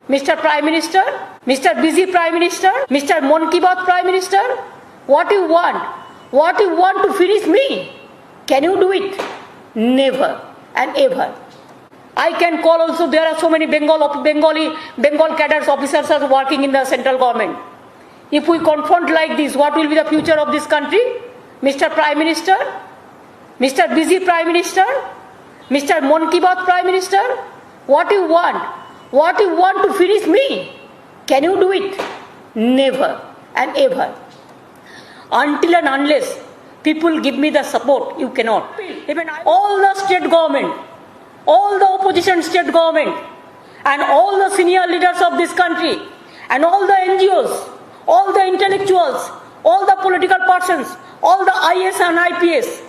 Mr. Prime Minister, Mr. Busy Prime Minister, Mr. Mon Ki Baat Prime Minister, what you want? What you want to finish me? Can you do it? Never and ever. I can call also, there are so many Bengal cadres officers are working in the central government. If we confront like this, what will be the future of this country? Mr. Prime Minister, Mr. Busy Prime Minister, Mr. Mon Ki Baat Prime Minister, what you want? What you want to finish me? Can you do it? Never and ever. Until and unless people give me the support, you cannot. Even all the state government, all the opposition state government, and all the senior leaders of this country, and all the NGOs, all the intellectuals, all the political persons, all the IS and IPS,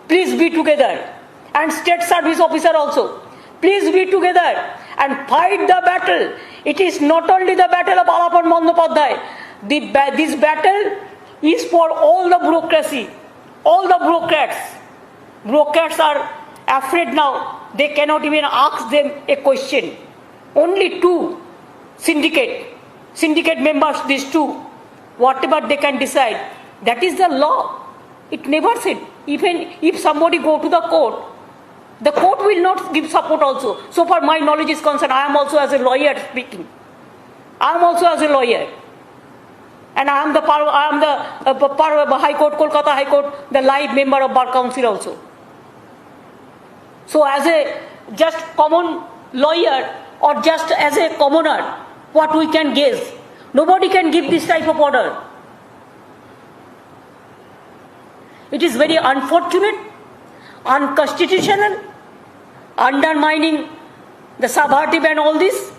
please be together. And state service officer also, please be together and fight the battle. It is not only the battle of Alapan Bandyopadhyay. This battle is for all the bureaucracy, all the bureaucrats. Bureaucrats are afraid now. They cannot even ask them a question. Only two syndicate members, these two, whatever they can decide, that is the law. It never said, even if somebody go to the court, the court will not give support also. So far my knowledge is concerned, I am also as a lawyer speaking. I am also as a lawyer. And I am the High Court, Kolkata High Court, the live member of Bar Council also. So as a just common lawyer or just as a commoner, what we can guess? Nobody can give this type of order. It is very unfortunate, unconstitutional, undermining the subversive and all this.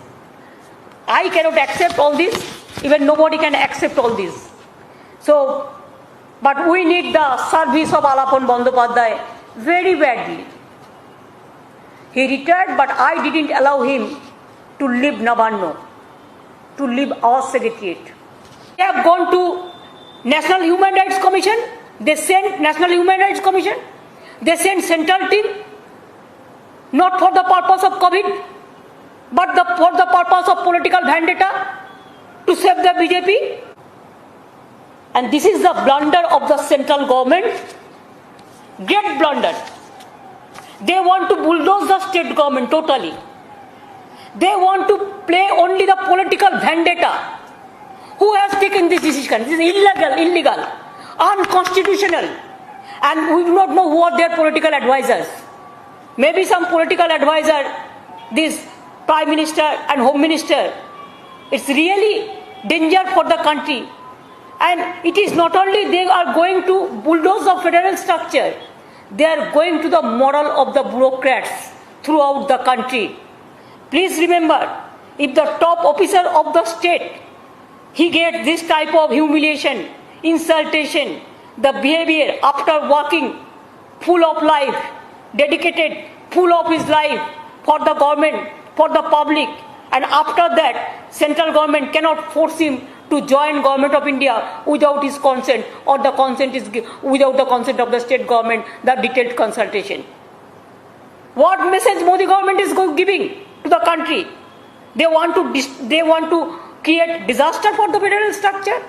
I cannot accept all this. Even nobody can accept all this. So, but we need the service of Alapan Bandyopadhyay very badly. He retired, but I didn't allow him to leave Nabarno, to leave our secretariat. They have gone to National Human Rights Commission. They sent National Human Rights Commission. They sent central team, not for the purpose of COVID, but for the purpose of political vendetta to save the BJP. And this is the blunder of the central government. Great blunder. They want to bulldoze the state government totally. They want to play only the political vendetta. Who has taken this decision? This is illegal, unconstitutional. And we do not know who are their political advisors. Maybe some political advisor, this Prime Minister and Home Minister. It's really danger for the country. And it is not only they are going to bulldoze the federal structure, they are going to the moral of the bureaucrats throughout the country. Please remember, if the top officer of the state, he gets this type of humiliation, insultation, the behavior after working full of life, dedicated full of his life for the government, for the public, and after that, central government cannot force him to join Government of India without his consent, or the consent is without the consent of the state government, the detailed consultation. What message Modi government is giving to the country? They want to create disaster for the federal structure.